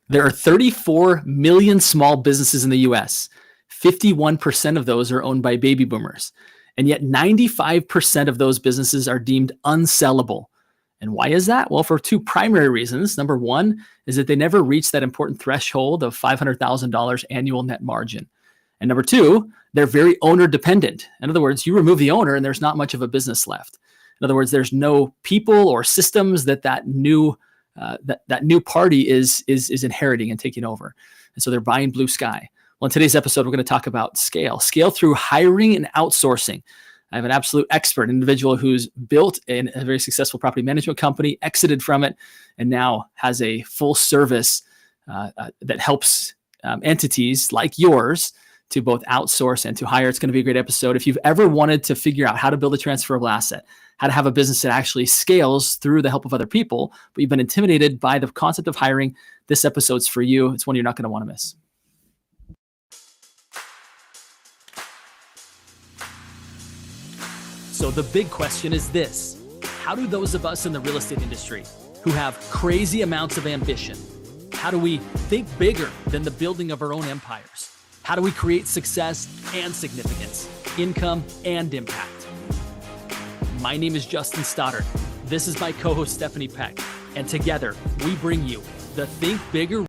There are 34 million small businesses in the US. 51% of those are owned by baby boomers. And yet 95% of those businesses are deemed unsellable. And why is that? Well, for two primary reasons. Number one is that they never reach that important threshold of $500,000 annual net margin. And number two, they're very owner dependent. In other words, you remove the owner and there's not much of a business left. In other words, there's no people or systems that new party is inheriting and taking over. And so they're buying blue sky. Well, in today's episode, we're going to talk about scale through hiring and outsourcing. I have an absolute expert, an individual who's built a very successful property management company, exited from it, and now has a full service that helps entities like yours to both outsource and to hire. It's going to be a great episode. If you've ever wanted to figure out how to build a transferable asset, how to have a business that actually scales through the help of other people, but you've been intimidated by the concept of hiring, this episode's for you. It's one you're not going to want to miss. So the big question is this: how do those of us in the real estate industry who have crazy amounts of ambition, how do we think bigger than the building of our own empires? How do we create success and significance, income and impact? My name is Justin Stoddard. This is my co-host Stephanie Peck. And together we bring you the Think Bigger.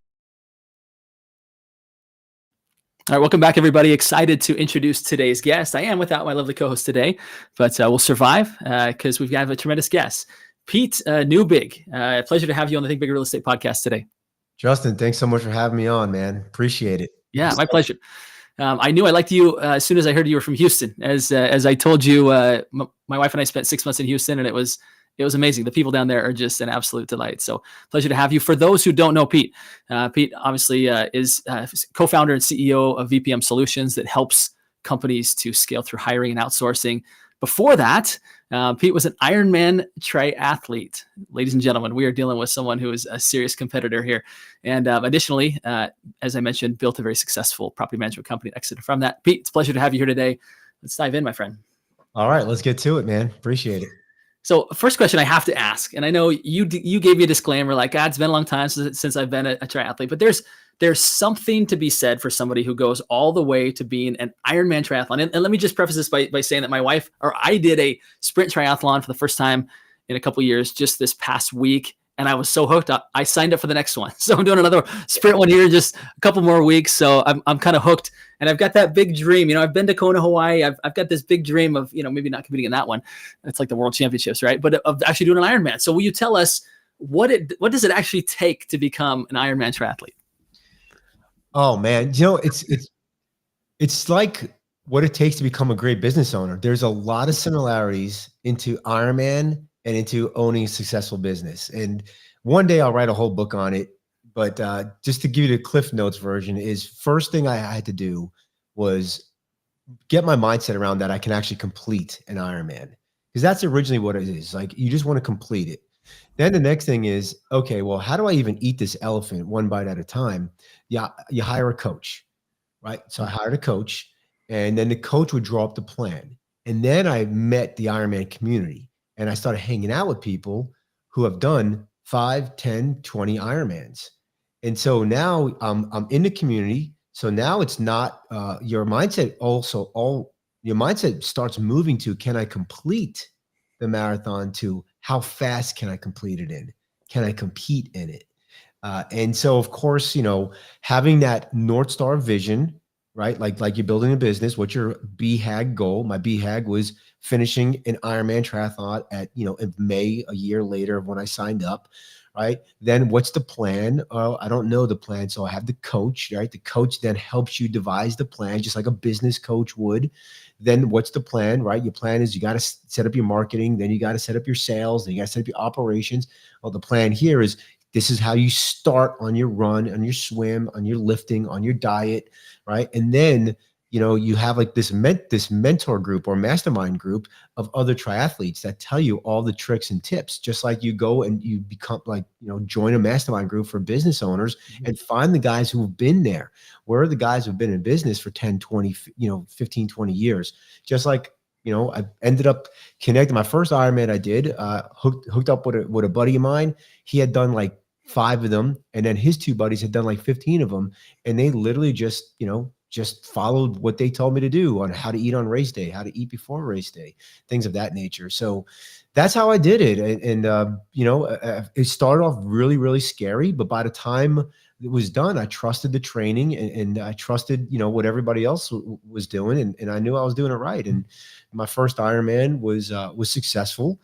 All right, welcome back, everybody. Excited to introduce today's guest. I am without my lovely co-host today, but we'll survive because we've got a tremendous guest. Pete Neubig, pleasure to have you on the Think Bigger Real Estate podcast today. Justin, thanks so much for having me on, man. Appreciate it. Yeah, my pleasure. I knew I liked you as soon as I heard you were from Houston. As I told you, my wife and I spent 6 months in Houston, and it was amazing. The people down there are just an absolute delight. So pleasure to have you. For those who don't know Pete, Pete obviously is co-founder and CEO of VPM Solutions that helps companies to scale through hiring and outsourcing. Before that, Pete was an Ironman triathlete. Ladies and gentlemen, we are dealing with someone who is a serious competitor here. And additionally, as I mentioned, built a very successful property management company and exited from that. Pete, it's a pleasure to have you here today. Let's dive in, my friend. All right, let's get to it, man. Appreciate it. So first question I have to ask, and I know you gave me a disclaimer like, it's been a long time since I've been a triathlete, but there's something to be said for somebody who goes all the way to being an Ironman triathlon. And let me just preface this by saying that I did a sprint triathlon for the first time in a couple of years just this past week. And I was so hooked up, I signed up for the next one. So I'm doing another sprint one here in just a couple more weeks. So I'm kind of hooked, and I've got that big dream. I've been to Kona, Hawaii. I've got this big dream of, maybe not competing in that one. It's like the World Championships, right? But of actually doing an Ironman. So will you tell us what does it actually take to become an Ironman triathlete? Oh man, it's like what it takes to become a great business owner. There's a lot of similarities into Ironman and into owning a successful business. And one day I'll write a whole book on it. But just to give you the Cliff Notes version is first thing I had to do was get my mindset around that I can actually complete an Ironman, because that's originally what it is. Like, you just want to complete it. Then the next thing is, okay, well, how do I even eat this elephant one bite at a time? Yeah, you hire a coach, right? So I hired a coach, and then the coach would draw up the plan. And then I met the Ironman community. And I started hanging out with people who have done 5, 10, 20 Ironmans. And so now I'm in the community. So now it's not your mindset. Your mindset starts moving to, can I complete the marathon, to how fast can I complete it in? Can I compete in it? And so, of course, having that North Star vision, right? Like you're building a business. What's your BHAG goal? My BHAG was finishing an Ironman triathlon at, in May, a year later of when I signed up, right? Then what's the plan? I don't know the plan. So I have the coach, right? The coach then helps you devise the plan, just like a business coach would. Then what's the plan, right? Your plan is you got to set up your marketing. Then you got to set up your sales. Then you got to set up your operations. Well, the plan here is, this is how you start on your run, on your swim, on your lifting, on your diet, right? And then, you have like this mentor group or mastermind group of other triathletes that tell you all the tricks and tips, just like you go and you become join a mastermind group for business owners and find the guys who've been there. Where are the guys who've been in business for 10, 20, 15, 20 years? Just like, I ended up connecting. My first Ironman I did, hooked up with a buddy of mine. He had done like 5 of them. And then his 2 buddies had done like 15 of them. And they literally just, just followed what they told me to do on how to eat on race day, how to eat before race day, things of that nature. So that's how I did it. It started off really, really scary, but by the time it was done, I trusted the training and I trusted, what everybody else was doing. And I knew I was doing it right. And my first Ironman was successful.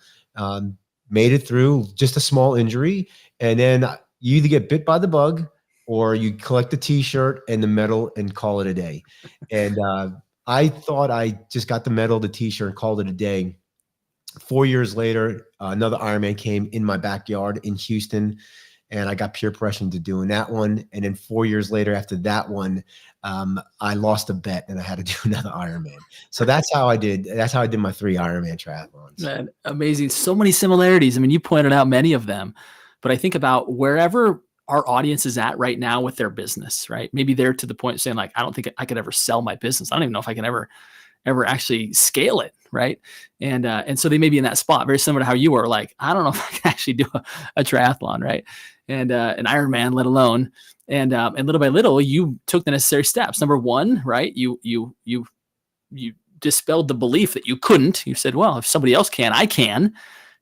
Made it through just a small injury. And then you either get bit by the bug or you collect the t-shirt and the medal and call it a day. And I thought I just got the medal, the t-shirt, and called it a day. 4 years later, another Ironman came in my backyard in Houston, and I got peer pressured into doing that one. And then 4 years later, after that one, I lost a bet and I had to do another Ironman. So that's how I did. That's how I did my 3 Ironman triathlons. Man, amazing. So many similarities. I mean, you pointed out many of them, but I think about wherever our audience is at right now with their business, right? Maybe they're to the point of saying like, I don't think I could ever sell my business. I don't even know if I can ever actually scale it. Right. And so they may be in that spot, very similar to how you were like, I don't know if I can actually do a triathlon. Right. And an Ironman, let alone. And little by little, you took the necessary steps. Number one, right. You dispelled the belief that you couldn't. You said, well, if somebody else can, I can.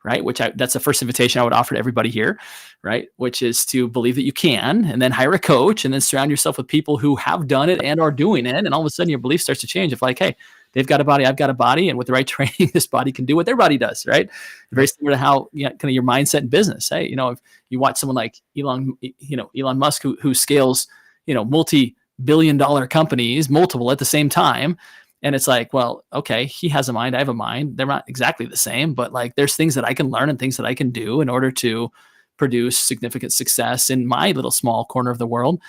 Right. That's the first invitation I would offer to everybody here. Right. Which is to believe that you can, and then hire a coach, and then surround yourself with people who have done it and are doing it. And all of a sudden your belief starts to change. If like, hey, they've got a body, I've got a body, and with the right training, this body can do what their body does. Right. Very similar to how kind of your mindset in business. Hey, if you watch someone like Elon Musk, who scales, multi-billion-dollar companies, multiple at the same time. And it's like, well, okay, he has a mind, I have a mind. They're not exactly the same, but like there's things that I can learn and things that I can do in order to produce significant success in my little small corner of the world.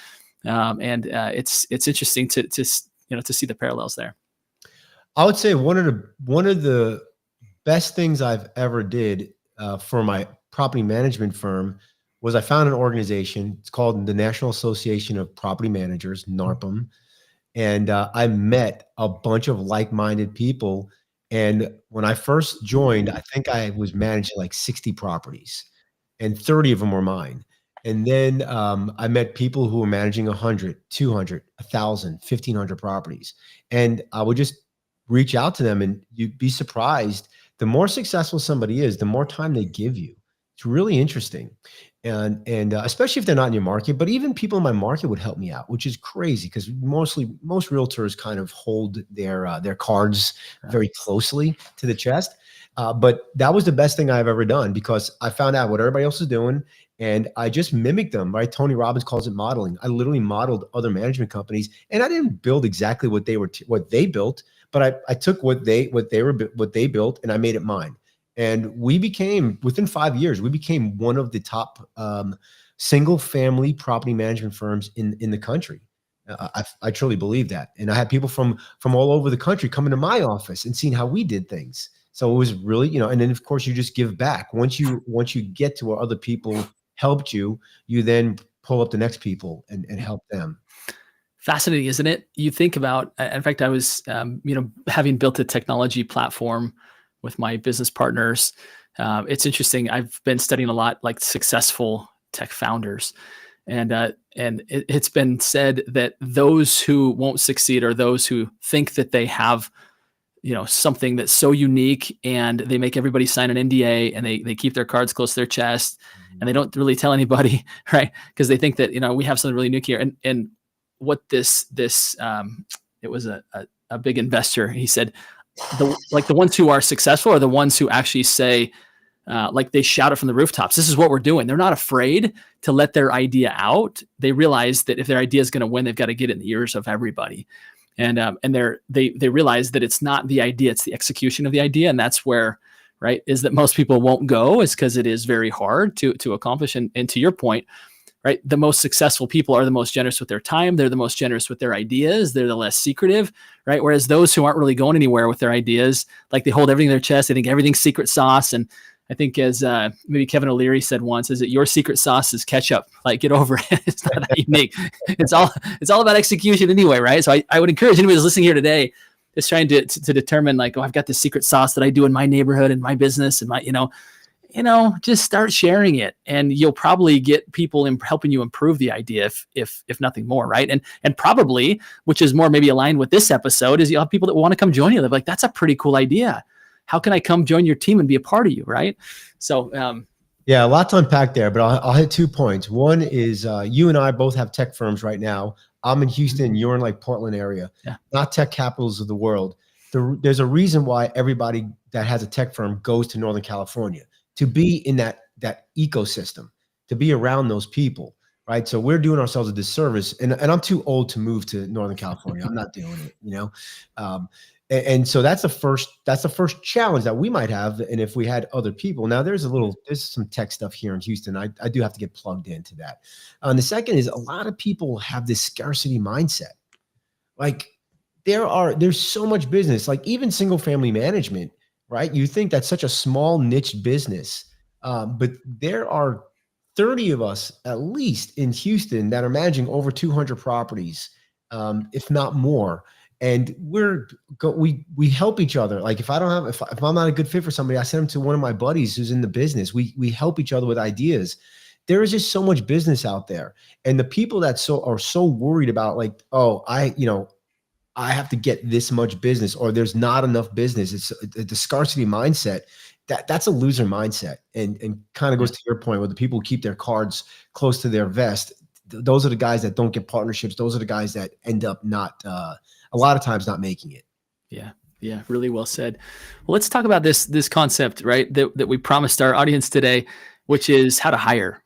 It's interesting to see the parallels there. I would say one of the best things I've ever did for my property management firm was I found an organization. It's called the National Association of Property Managers, NARPM. And I met a bunch of like-minded people. And when I first joined, I think I was managing like 60 properties, and 30 of them were mine. And then I met people who were managing 100, 200, 1,000, 1,500 properties. And I would just reach out to them, and you'd be surprised. The more successful somebody is, the more time they give you. It's really interesting. And especially if they're not in your market, but even people in my market would help me out, which is crazy because most realtors kind of hold their cards very closely to the chest. But that was the best thing I've ever done because I found out what everybody else is doing and I just mimicked them, right? Tony Robbins calls it modeling. I literally modeled other management companies, and I didn't build exactly what they built, but I took what they built and I made it mine. And we became, within 5 years, we became one of the top single family property management firms in the country. I truly believe that. And I had people from all over the country coming to my office and seeing how we did things. So it was really, and then of course you just give back. Once you get to where other people helped you, you then pull up the next people and help them. Fascinating, isn't it? You think about, in fact, I was, having built a technology platform with my business partners. It's interesting. I've been studying a lot like successful tech founders, and it's been said that those who won't succeed are those who think that they have, something that's so unique, and they make everybody sign an NDA, and they keep their cards close to their chest, and they don't really tell anybody, right? Because they think that we have something really unique here. And what this it was a big investor. He said, the ones who are successful are the ones who actually say, like they shout it from the rooftops, this is what we're doing. They're not afraid to let their idea out. They realize that if their idea is going to win, they've got to get it in the ears of everybody. And they realize that it's not the idea, it's the execution of the idea. And that's where, right, is that most people won't go, is because it is very hard to accomplish. And to your point, right, the most successful people are the most generous with their time. They're the most generous with their ideas. They're the less secretive, right? Whereas those who aren't really going anywhere with their ideas, like they hold everything in their chest. They think everything's secret sauce. And I think as maybe Kevin O'Leary said once, is that your secret sauce is ketchup. Like, get over it. It's not that unique. It's all about execution anyway, right? So I would encourage anybody who's listening here today, is trying to determine like, oh, I've got this secret sauce that I do in my neighborhood and my business and my, just start sharing it, and you'll probably get people helping you improve the idea, if nothing more, right? And probably, which is more maybe aligned with this episode, is you'll have people that want to come join you. They're like, that's a pretty cool idea. How can I come join your team and be a part of you, right? So, yeah, a lot to unpack there, but I'll hit 2 points. One is you and I both have tech firms right now. I'm in Houston, you're in like Portland area, not tech capitals of the world. There's a reason why everybody that has a tech firm goes to Northern California, to be in that ecosystem, to be around those people, right? So we're doing ourselves a disservice, and I'm too old to move to Northern California. I'm not doing it, and so that's the first challenge that we might have. And if we had other people, now there's some tech stuff here in Houston. I do have to get plugged into that. And the second is, a lot of people have this scarcity mindset. Like, there's so much business, like even single family management, right? You think that's such a small niche business, but there are 30 of us at least in Houston that are managing over 200 properties, if not more. And we help each other. Like, if I'm not a good fit for somebody, I send them to one of my buddies who's in the business. We help each other with ideas. There is just so much business out there, and the people that are so worried about, like, oh, I have to get this much business, or there's not enough business. It's the scarcity mindset. That's a loser mindset, and kind of goes to your point, where the people who keep their cards close to their vest, those are the guys that don't get partnerships. Those are the guys that end up not, a lot of times, not making it. Yeah, really well said. Well, let's talk about this concept, right, that we promised our audience today, which is how to hire.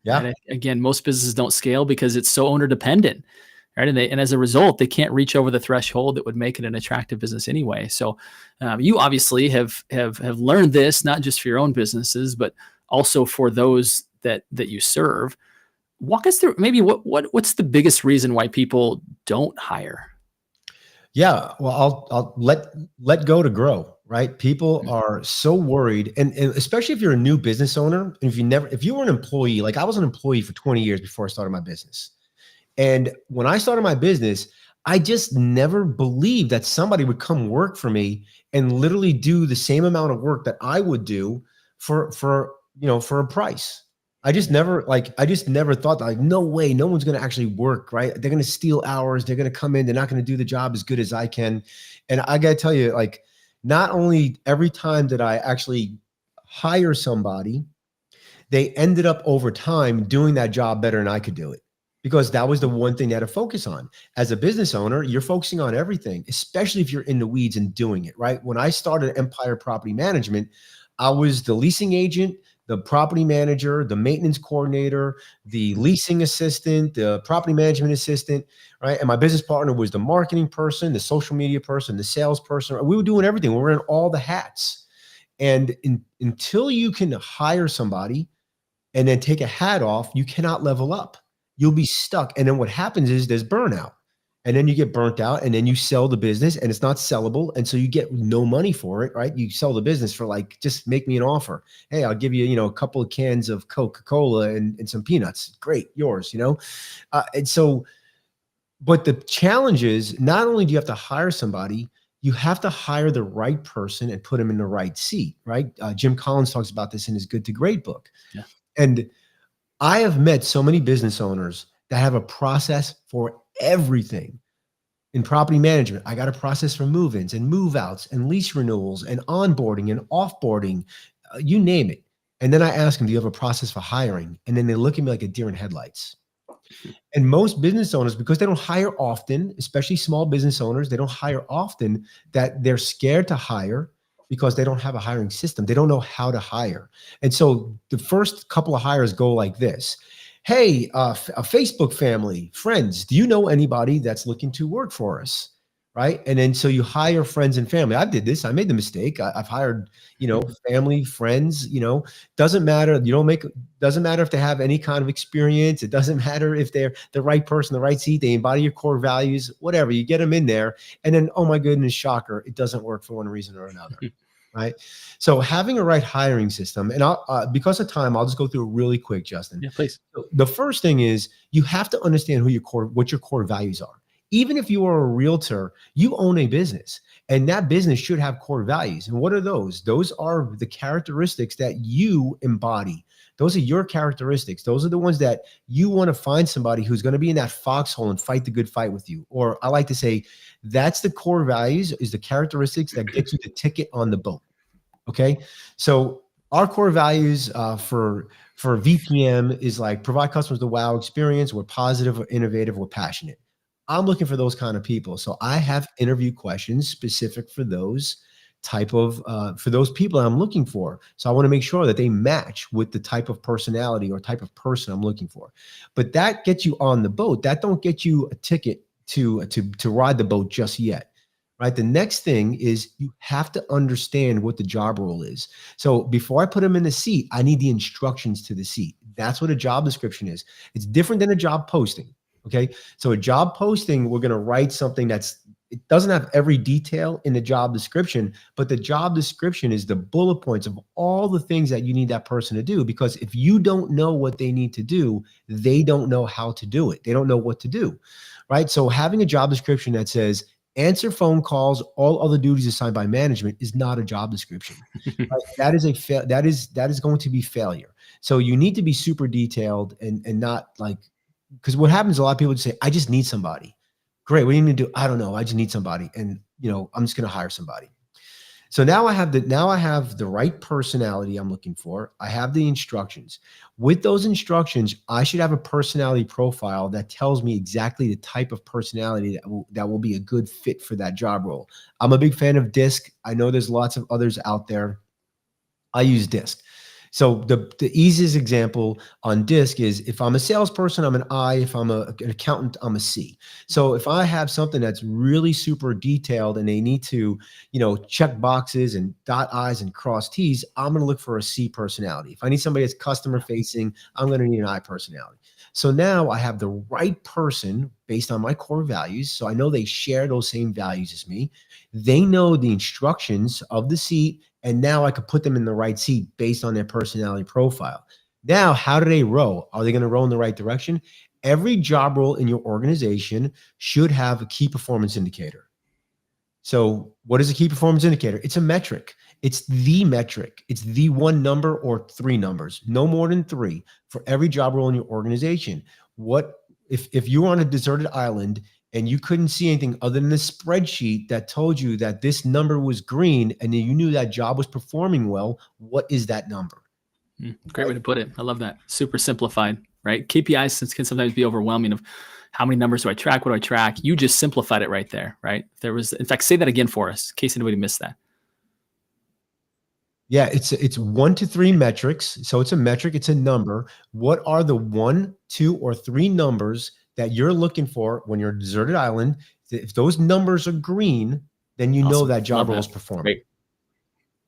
Yeah. And again, most businesses don't scale because it's so owner dependent. Right. And as a result, they can't reach over the threshold that would make it an attractive business anyway. So you obviously have learned this, not just for your own businesses, but also for those that you serve. Walk us through maybe what's the biggest reason why people don't hire? Yeah. Well, I'll let go to grow, right? People are so worried. And especially if you're a new business owner, and if you were an employee, like I was an employee for 20 years before I started my business. And when I started my business, I just never believed that somebody would come work for me and literally do the same amount of work that I would do for a price. I just never thought that, like, no way, no one's going to actually work, right? They're going to steal hours. They're going to come in. They're not going to do the job as good as I can. And I got to tell you, like, not only every time that I actually hire somebody, they ended up over time doing that job better than I could do it. Because that was the one thing they had to focus on. As a business owner, you're focusing on everything, especially if you're in the weeds and doing it, right? When I started Empire Property Management, I was the leasing agent, the property manager, the maintenance coordinator, the leasing assistant, the property management assistant, right? And my business partner was the marketing person, the social media person, the sales person. We were doing everything. We were in all the hats. And until you can hire somebody and then take a hat off, you cannot level up. You'll be stuck. And then what happens is there's burnout, and then you get burnt out, and then you sell the business and it's not sellable. And so you get no money for it, right? You sell the business for, like, just make me an offer. Hey, I'll give you, a couple of cans of Coca-Cola and some peanuts. Great. Yours, and so, but the challenge is, not only do you have to hire somebody, you have to hire the right person and put them in the right seat, right? Jim Collins talks about this in his Good to Great book. Yeah. And I have met so many business owners that have a process for everything. In property management, I got a process for move-ins and move-outs and lease renewals and onboarding and offboarding, you name it. And then I ask them, do you have a process for hiring? And then they look at me like a deer in headlights. And most business owners, because they don't hire often, especially small business owners, they don't hire often, that they're scared to hire because they don't have a hiring system. They don't know how to hire. And so the first couple of hires go like this. Hey, a Facebook family, friends, do you know anybody that's looking to work for us? Right. And then so you hire friends and family. I did this. I made the mistake. I've hired, family, friends, doesn't matter. Doesn't matter if they have any kind of experience. It doesn't matter if they're the right person, the right seat, they embody your core values, whatever. You get them in there. And then, oh my goodness, shocker, it doesn't work for one reason or another. Right. So having a right hiring system, and because of time, I'll just go through it really quick, Justin. Yeah, please. So the first thing is, you have to understand what your core values are. Even if you are a realtor, you own a business, and that business should have core values. And what are those? Those are the characteristics that you embody. Those are your characteristics. Those are the ones that you want to find somebody who's going to be in that foxhole and fight the good fight with you. Or I like to say, that's the core values, is the characteristics that get you the ticket on the boat. Okay. So our core values for VPM is like provide customers the wow experience. We're positive, we're innovative, we're passionate. I'm looking for those kind of people. So I have interview questions specific for those type of for those people I'm looking for. So I want to make sure that they match with the type of personality or type of person I'm looking for. But that gets you on the boat. That don't get you a ticket to ride the boat just yet. Right. The next thing is you have to understand what the job role is. So before I put them in the seat, I need the instructions to the seat. That's what a job description is. It's different than a job posting. Okay. So a job posting, we're going to write something it doesn't have every detail in the job description, but the job description is the bullet points of all the things that you need that person to do. Because if you don't know what they need to do, they don't know how to do it. They don't know what to do. Right. So having a job description that says, answer phone calls, all other duties assigned by management is not a job description. Right? That is going to be failure. So you need to be super detailed and not like, because what happens, a lot of people just say, I just need somebody. Great. What do you need to do? I don't know. I just need somebody. And I'm just going to hire somebody. So now I have the right personality I'm looking for. I have the instructions. With those instructions, I should have a personality profile that tells me exactly the type of personality that will be a good fit for that job role. I'm a big fan of DISC. I know there's lots of others out there. I use DISC. So the easiest example on DISC is if I'm a salesperson, I'm an I. If I'm an accountant, I'm a C. So if I have something that's really super detailed and they need to, check boxes and dot I's and cross T's, I'm going to look for a C personality. If I need somebody that's customer facing, I'm going to need an I personality. So now I have the right person based on my core values. So I know they share those same values as me. They know the instructions of the seat. And now I could put them in the right seat based on their personality profile. Now, how do they row? Are they going to row in the right direction? Every job role in your organization should have a key performance indicator. So what is a key performance indicator? It's a metric. It's the metric. It's the one number or three numbers, no more than three for every job role in your organization. If you were on a deserted island and you couldn't see anything other than the spreadsheet that told you that this number was green and you knew that job was performing well, what is that number? Great way to put it. I love that. Super simplified, right? KPIs can sometimes be overwhelming of how many numbers do I track? What do I track? You just simplified it right there, right? In fact, say that again for us in case anybody missed that. Yeah, it's 1 to 3 metrics. So it's a metric, it's a number. What are the 1, 2, or 3 numbers that you're looking for when you're a deserted island? If those numbers are green, then you know that job role is performing. Great.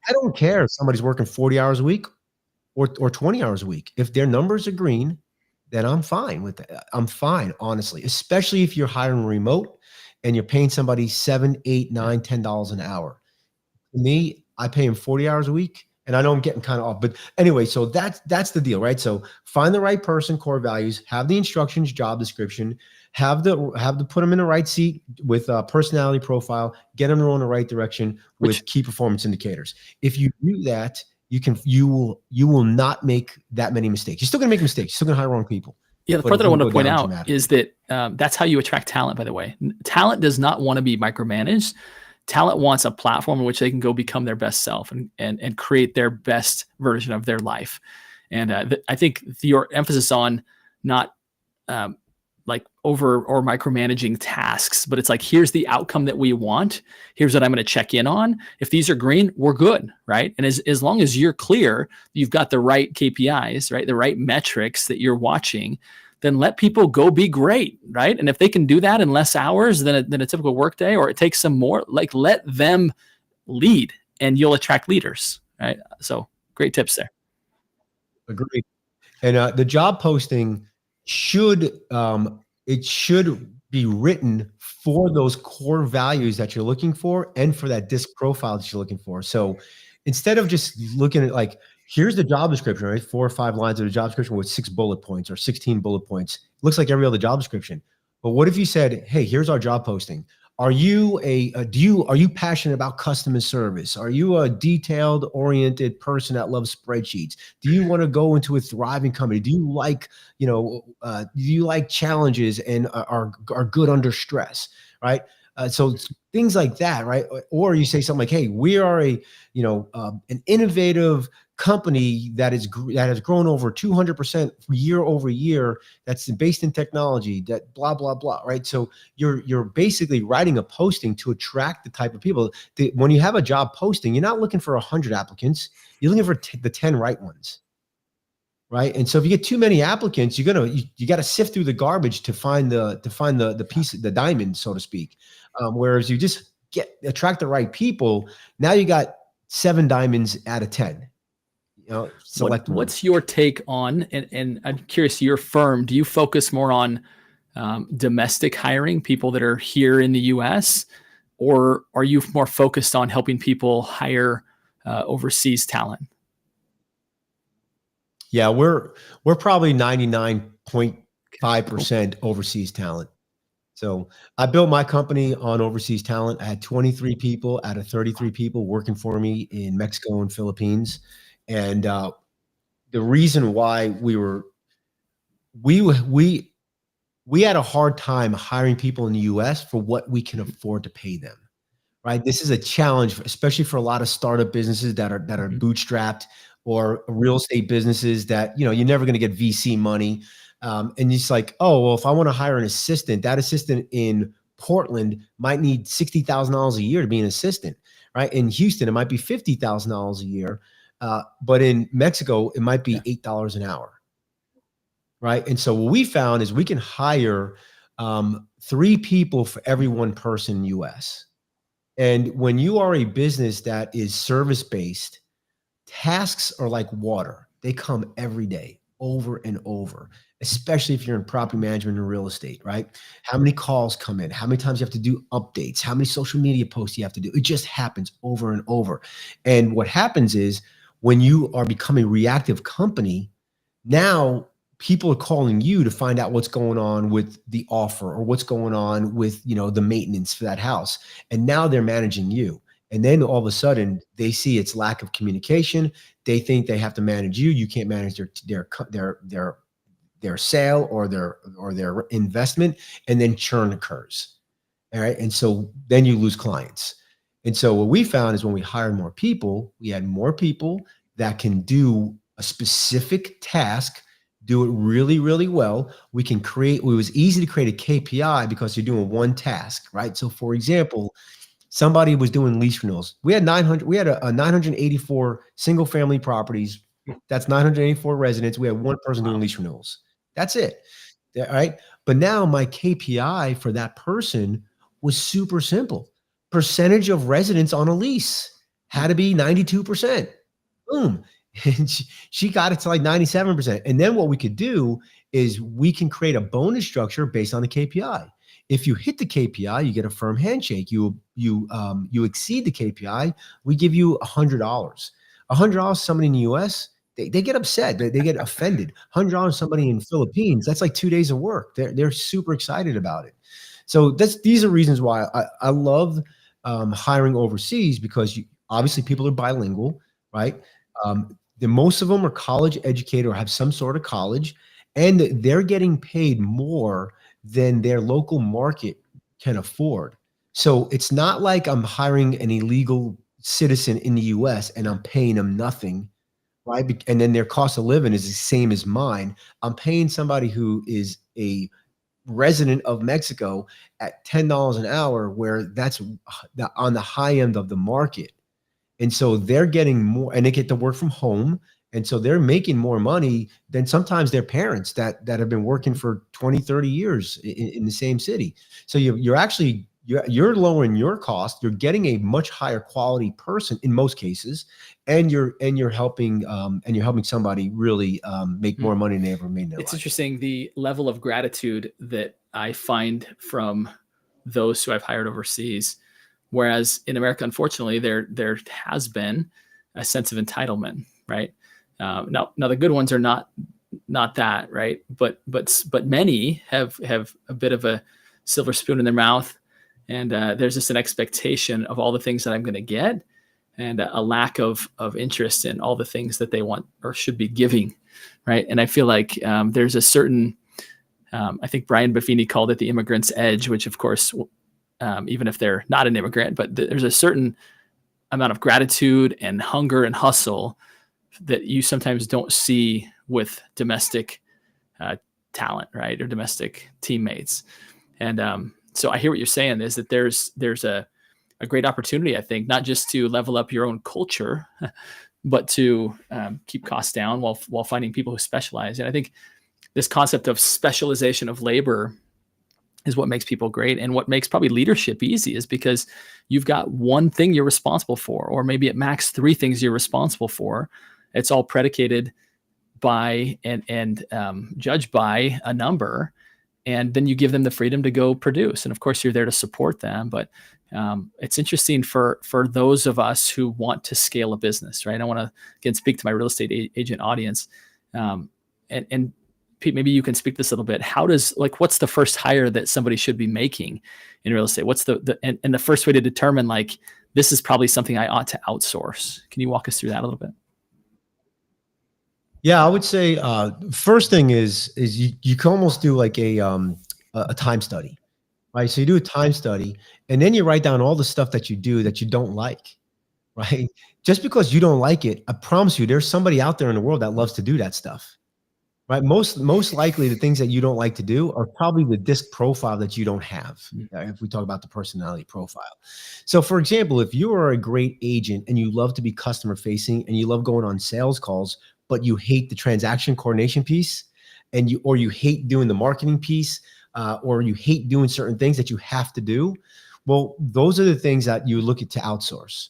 I don't care if somebody's working 40 hours a week or 20 hours a week. If their numbers are green, then I'm fine with that. I'm fine, honestly, especially if you're hiring remote and you're paying somebody $7, $8, $9, $10 an hour. To me, I pay him 40 hours a week. And I know I'm getting kind of off, but anyway, so that's the deal, right? So find the right person, core values, have the instructions, job description, have to put them in the right seat with a personality profile, get them to roll in the right direction with key performance indicators. If you do that, you will not make that many mistakes. You're still gonna make mistakes. You're still gonna hire wrong people. Yeah, the part that I want to point out is that that's how you attract talent, by the way. Talent does not want to be micromanaged. Talent wants a platform in which they can go become their best self and create their best version of their life. And I think your emphasis on not like over or micromanaging tasks, but it's like, here's the outcome that we want. Here's what I'm going to check in on. If these are green, we're good, right? And as long as you're clear, you've got the right KPIs, right? The right metrics that you're watching, then let people go be great, right? And if they can do that in less hours than a typical workday, or it takes some more, like let them lead and you'll attract leaders, right? So great tips there. Agreed. And the job posting should be written for those core values that you're looking for and for that DISC profile that you're looking for. So instead of just looking at like, here's the job description, right? 4 or 5 lines of the job description with 6 bullet points or 16 bullet points. It looks like every other job description. But what if you said, hey, here's our job posting. Are you are you passionate about customer service? Are you a detailed oriented person that loves spreadsheets? Do you want to go into a thriving company? Do you like, do you like challenges and are good under stress? Right. So things like that, right? Or you say something like, hey, we are an innovative company that has grown over 200% year over year, that's based in technology, that blah blah blah, right? So you're basically writing a posting to attract the type of people. When you have a job posting, you're not looking for 100 applicants, you're looking for the 10 right ones, right? And so if you get too many applicants, you got to sift through the garbage to find the piece, the diamond, so to speak. Whereas you just attract the right people, now you got 7 diamonds out of 10. Select one. What's your take on, and I'm curious, your firm, do you focus more on domestic hiring, people that are here in the US, or are you more focused on helping people hire overseas talent? Yeah, we're probably 99.5% overseas talent. So I built my company on overseas talent. I had 23 people out of 33 people working for me in Mexico and Philippines. And the reason why we had a hard time hiring people in the US for what we can afford to pay them. Right. This is a challenge, especially for a lot of startup businesses that are bootstrapped, or real estate businesses that, you're never going to get VC money. And it's like, oh, well, if I want to hire an assistant, that assistant in Portland might need $60,000 a year to be an assistant. Right. In Houston, it might be $50,000 a year. But in Mexico, it might be $8 an hour. Right. And so what we found is we can hire 3 people for every 1 person in the US. And when you are a business that is service-based, tasks are like water. They come every day, over and over, especially if you're in property management and real estate, right? How many calls come in? How many times you have to do updates? How many social media posts you have to do? It just happens over and over. And what happens is when you are becoming a reactive company, now people are calling you to find out what's going on with the offer or what's going on with, the maintenance for that house. And now they're managing you. And then all of a sudden they see it's lack of communication. They think they have to manage you. You can't manage their sale or their investment, and then churn occurs. All right. And so then you lose clients. And so what we found is when we hired more people, we had more people that can do a specific task, do it really, really well. It was easy to create a KPI because you're doing one task, right? So for example, somebody was doing lease renewals. We had 984 single family properties. That's 984 residents. We had 1 person doing lease renewals. That's it. All right. But now my KPI for that person was super simple. Percentage of residents on a lease had to be 92%. Boom. And she got it to like 97%. And then what we could do is we can create a bonus structure based on the KPI. If you hit the KPI, you get a firm handshake. You exceed the KPI, we give you $100. $100 to somebody in the US, they get upset. They get offended. $100 to somebody in the Philippines, that's like 2 days of work. They're super excited about it. So these are reasons why I love hiring overseas, because obviously people are bilingual, right? Most of them are college educated or have some sort of college, and they're getting paid more than their local market can afford. So it's not like I'm hiring an illegal citizen in the US and I'm paying them nothing, right? And then their cost of living is the same as mine. I'm paying somebody who is a resident of Mexico at $10 an hour, where that's on the high end of the market. And so they're getting more, and they get to work from home. And so they're making more money than sometimes their parents that have been working for 20, 30 years in the same city. So you're lowering your cost. You're getting a much higher quality person in most cases, and you're helping somebody really make more money than they ever made in their life. It's interesting, the level of gratitude that I find from those who I've hired overseas. Whereas in America, unfortunately, there has been a sense of entitlement, right? Now the good ones are not not that, right? But many have a bit of a silver spoon in their mouth, and there's just an expectation of all the things that I'm going to get, and a lack of interest in all the things that they want or should be giving, right? And I feel like there's a certain, I think Brian Buffini called it the immigrant's edge, which of course, even if they're not an immigrant, but there's a certain amount of gratitude and hunger and hustle that you sometimes don't see with domestic talent, right? Or domestic teammates. And so I hear what you're saying is that there's a great opportunity, I think, not just to level up your own culture, but to keep costs down while finding people who specialize. And I think this concept of specialization of labor is what makes people great, and what makes probably leadership easy is because you've got one thing you're responsible for, or maybe at max 3 things you're responsible for. It's all predicated by and judged by a number, and then you give them the freedom to go produce. And of course, you're there to support them. But it's interesting for those of us who want to scale a business, right? I want to again speak to my real estate agent audience, and Pete, maybe you can speak this a little bit. What's the first hire that somebody should be making in real estate? What's and the first way to determine like this is probably something I ought to outsource? Can you walk us through that a little bit? Yeah, I would say first thing is you can almost do like a time study, right? So you do a time study, and then you write down all the stuff that you do that you don't like, right? Just because you don't like it, I promise you, there's somebody out there in the world that loves to do that stuff, right? Most likely, the things that you don't like to do are probably the disc profile that you don't have. If we talk about the personality profile. So, for example, if you are a great agent and you love to be customer facing and you love going on sales calls, but you hate the transaction coordination piece, and you hate doing the marketing piece, or you hate doing certain things that you have to do, well, those are the things that you look at to outsource,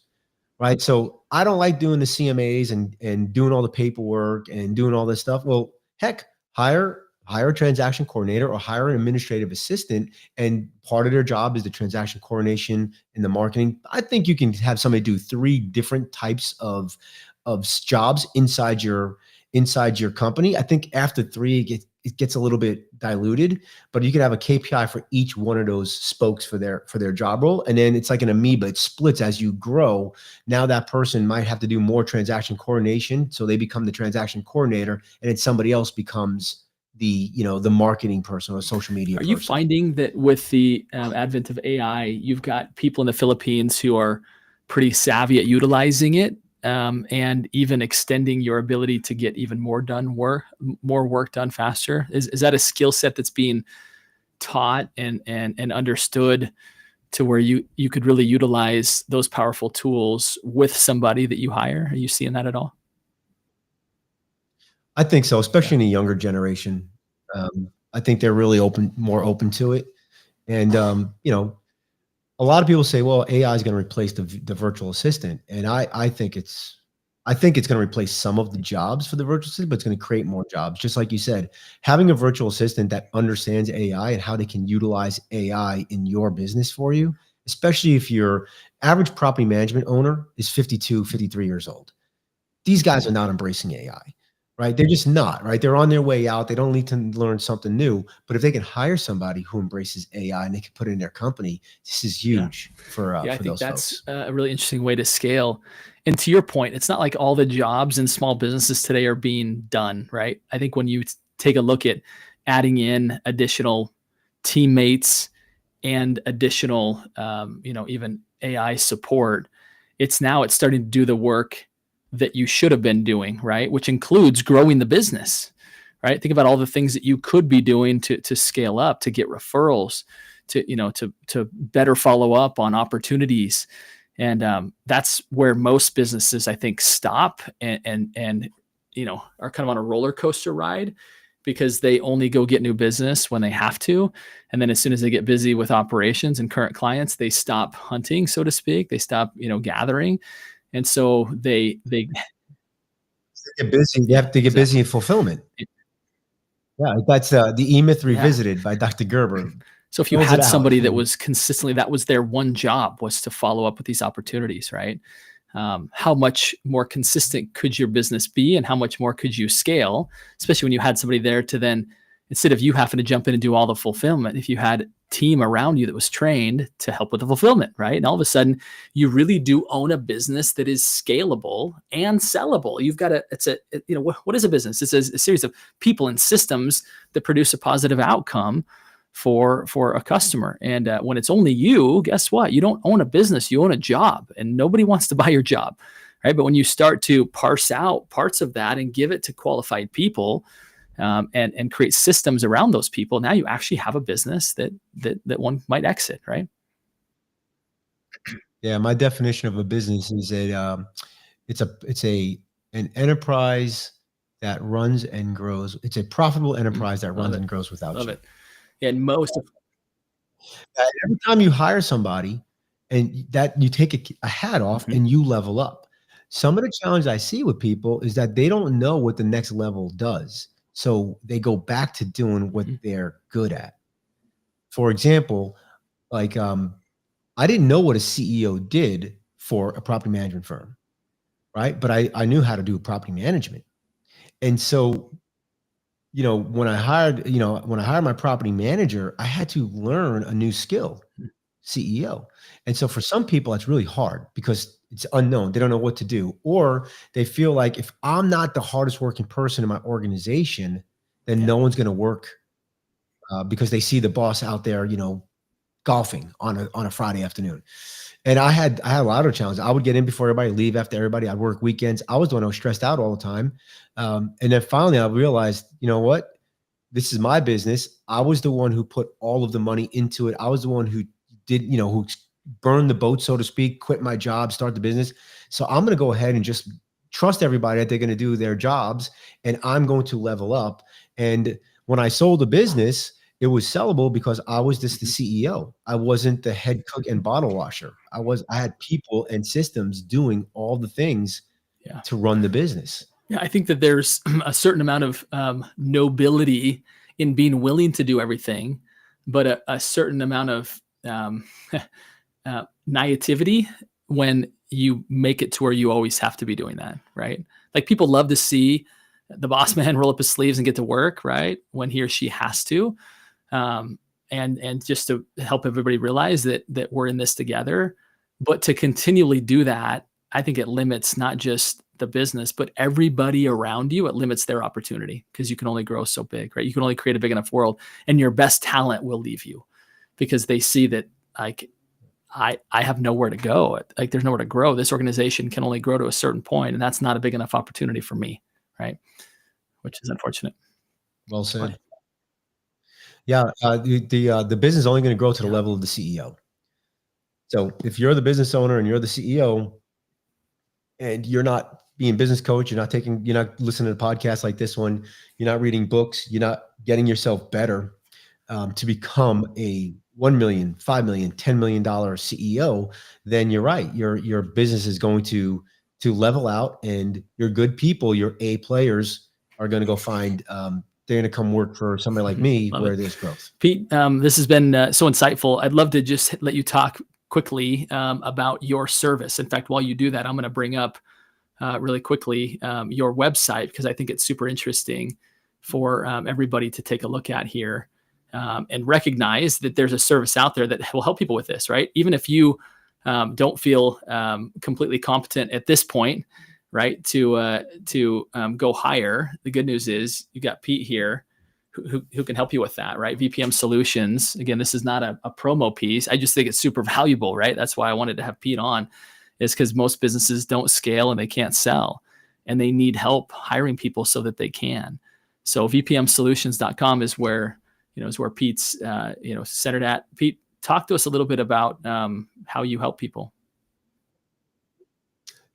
right? So I don't like doing the CMAs and doing all the paperwork and doing all this stuff. Well, heck, hire a transaction coordinator or hire an administrative assistant, and part of their job is the transaction coordination and the marketing. I think you can have somebody do 3 different types of jobs inside your company. I think after 3, it gets a little bit diluted, but you can have a KPI for each one of those spokes for their job role. And then it's like an amoeba, it splits as you grow. Now that person might have to do more transaction coordination, so they become the transaction coordinator, and then somebody else becomes the marketing person or social media person. Are you finding that with the advent of AI, you've got people in the Philippines who are pretty savvy at utilizing it, and even extending your ability to get even more work done faster? Is that a skill set that's being taught and understood to where you could really utilize those powerful tools with somebody that you hire? Are you seeing that at all? I think so, especially in the younger generation. I think they're really more open to it. And, a lot of people say, well, AI is going to replace the virtual assistant. And I think it's going to replace some of the jobs for the virtual assistant, but it's going to create more jobs. Just like you said, having a virtual assistant that understands AI and how they can utilize AI in your business for you, especially if your average property management owner is 52, 53 years old. These guys are not embracing AI. Right? They're just not, right? They're on their way out. They don't need to learn something new. But if they can hire somebody who embraces AI and they can put it in their company, this is huge for I think those that's folks. a really interesting way to scale. And to your point, it's not like all the jobs in small businesses today are being done, right? I think when you take a look at adding in additional teammates and additional, even AI support, it's starting to do the work that you should have been doing, right? Which includes growing the business, right? Think about all the things that you could be doing to scale up, to get referrals, to better follow up on opportunities. And that's where most businesses, I think, stop and are kind of on a roller coaster ride, because they only go get new business when they have to. And then as soon as they get busy with operations and current clients, they stop hunting, so to speak. They stop, gathering. And so they get busy. They have to get busy in fulfillment. Yeah, that's the E-Myth Revisited by Dr. Gerber. So if you had somebody that was consistently, that was their one job, was to follow up with these opportunities, right? how much more consistent could your business be, and how much more could you scale, especially when you had somebody there to then, instead of you having to jump in and do all the fulfillment, if you had a team around you that was trained to help with the fulfillment, right? And all of a sudden you really do own a business that is scalable and sellable. You've got what is a business? It's a series of people and systems that produce a positive outcome for a customer. And when it's only you, guess what? You don't own a business, you own a job, and nobody wants to buy your job, right? But when you start to parse out parts of that and give it to qualified people, and create systems around those people, now you actually have a business that one might exit, right? Yeah, my definition of a business is an enterprise that runs and grows. It's a profitable enterprise that runs and grows without Love you. it. And most of Every time you hire somebody and that you take a hat off and you level up. Some of the challenge I see with people is that they don't know what the next level does. So they go back to doing what they're good at. For example, like I didn't know what a CEO did for a property management firm, right? But I knew how to do property management. And so, when I hired my property manager, I had to learn a new skill, CEO. And so for some people, it's really hard because it's unknown. They don't know what to do, or they feel like if I'm not the hardest working person in my organization, then no one's going to work because they see the boss out there, golfing on a Friday afternoon. And I had a lot of challenges. I would get in before everybody, leave after everybody. I'd work weekends. I was the one who was stressed out all the time. And then finally I realized, you know what? This is my business. I was the one who put all of the money into it. I was the one who did, who burned the boat, so to speak, quit my job, start the business. So I'm going to go ahead and just trust everybody that they're going to do their jobs, and I'm going to level up. And when I sold the business, it was sellable because I was just the CEO. I wasn't the head cook and bottle washer. I had people and systems doing all the things to run the business. Yeah, I think that there's a certain amount of nobility in being willing to do everything, but a certain amount of naivety when you make it to where you always have to be doing that, right? Like people love to see the boss man roll up his sleeves and get to work, right? When he or she has to. And just to help everybody realize that we're in this together, but to continually do that, I think it limits not just the business, but everybody around you. It limits their opportunity because you can only grow so big, right? You can only create a big enough world, and your best talent will leave you because they see that like I have nowhere to go. Like there's nowhere to grow. This organization can only grow to a certain point, and that's not a big enough opportunity for me, right? Which is unfortunate. Well said. Yeah, the business is only going to grow to the level of the CEO. So if you're the business owner and you're the CEO, and you're not being business coach, you're not listening to podcasts like this one, you're not reading books, you're not getting yourself better to become a $1 million, $5 million, $10 million CEO, then you're right. Your business is going to level out, and your good people, your A players, are going to go find. They're going to come work for somebody like me where there's growth. Pete, this has been so insightful. I'd love to just let you talk quickly about your service. In fact, while you do that, I'm going to bring up really quickly your website, because I think it's super interesting for everybody to take a look at here and recognize that there's a service out there that will help people with this, right? Even if you don't feel completely competent at this point, right, to go higher, the good news is you got Pete here who can help you with that, right? VPM Solutions. Again, this is not a promo piece. I just think it's super valuable, right? That's why I wanted to have Pete on, is because most businesses don't scale and they can't sell, and they need help hiring people so that they can. So vpmsolutions.com is where Pete's centered at. Pete, talk to us a little bit about how you help people.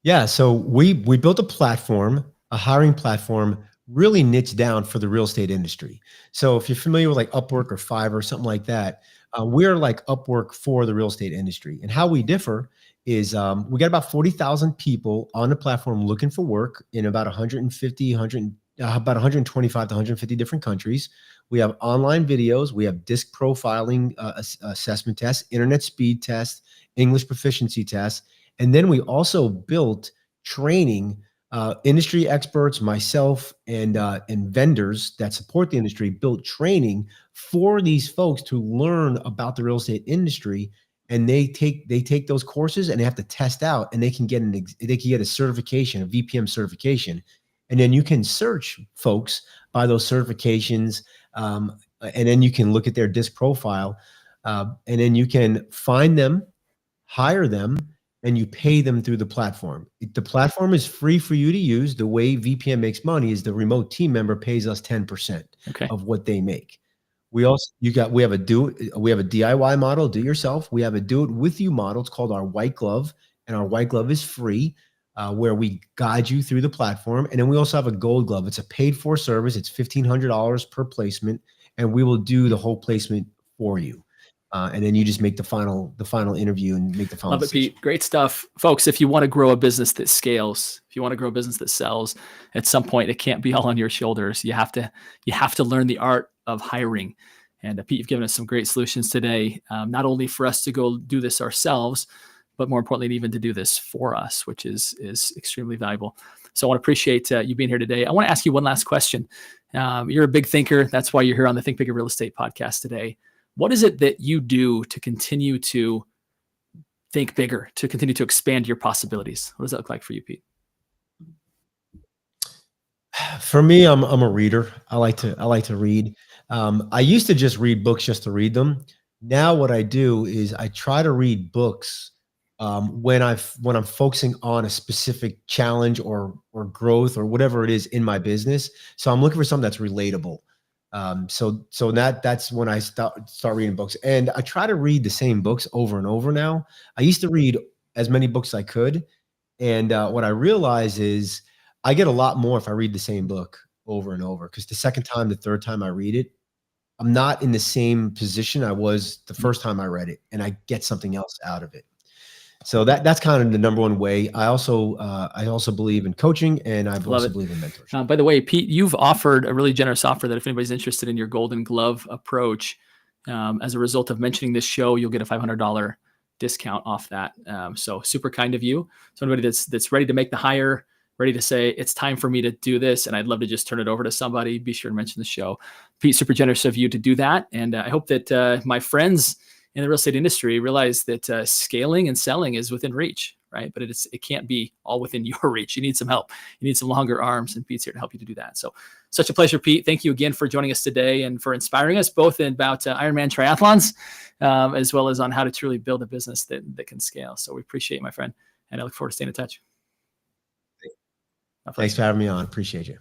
Yeah, so we built a platform, a hiring platform, really niche down for the real estate industry. So if you're familiar with like Upwork or Fiverr or something like that, we're like Upwork for the real estate industry. And how we differ is we got about 40,000 people on the platform looking for work in about about 125 to 150 different countries. We have online videos. We have disc profiling assessment tests, internet speed tests, English proficiency tests. And then we also built training, industry experts, myself, and vendors that support the industry built training for these folks to learn about the real estate industry. And they take those courses and they have to test out, and they can get a certification, a VPM certification. And then you can search folks by those certifications. And then you can look at their DISC profile, and then you can find them, hire them, and you pay them through the platform. The platform is free for you to use. The way VPM makes money is the remote team member pays us 10% of what they make. We have a DIY model, do it yourself. We have a do it with you model. It's called our white glove, and our white glove is free, where we guide you through the platform. And then we also have a gold glove. It's a paid for service. It's $1,500 per placement, and we will do the whole placement for you. And then you just make the final interview and make the final decision. Love it, Pete. Great stuff. Folks, if you want to grow a business that scales, if you want to grow a business that sells, at some point, it can't be all on your shoulders. You have to learn the art of hiring. And Pete, you've given us some great solutions today, not only for us to go do this ourselves, but more importantly, even to do this for us, which is extremely valuable. So I want to appreciate you being here today. I want to ask you one last question. You're a big thinker. That's why you're here on the Think Bigger Real Estate podcast today. What is it that you do to continue to think bigger, to continue to expand your possibilities? What does that look like for you, Pete? For me, I'm a reader. I like to read. I used to just read books just to read them. Now what I do is I try to read books when I'm focusing on a specific challenge or growth or whatever it is in my business. So I'm looking for something that's relatable. So that's when I start reading books, and I try to read the same books over and over now. I used to read as many books as I could. And what I realize is I get a lot more if I read the same book over and over, because the second time, the third time I read it, I'm not in the same position I was the first time I read it, and I get something else out of it. So that's kind of the number one way. I also believe in coaching, and I also believe in mentorship. By the way, Pete, you've offered a really generous offer that if anybody's interested in your golden glove approach, as a result of mentioning this show, you'll get a $500 discount off that. So super kind of you. So anybody that's ready to make the hire, ready to say, it's time for me to do this, and I'd love to just turn it over to somebody, be sure to mention the show. Pete, super generous of you to do that. And I hope that my friends in the real estate industry realize that scaling and selling is within reach, right? But it can't be all within your reach. You need some help. You need some longer arms, and Pete's here to help you to do that. So such a pleasure, Pete. Thank you again for joining us today and for inspiring us both about Ironman triathlons, as well as on how to truly build a business that can scale. So we appreciate you, my friend, and I look forward to staying in touch. Thanks for having me on. Appreciate you.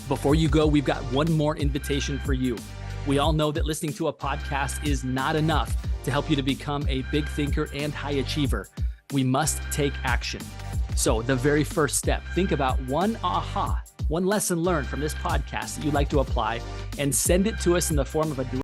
Before you go, we've got one more invitation for you. We all know that listening to a podcast is not enough to help you to become a big thinker and high achiever. We must take action. So the very first step, think about one lesson learned from this podcast that you'd like to apply, and send it to us in the form of a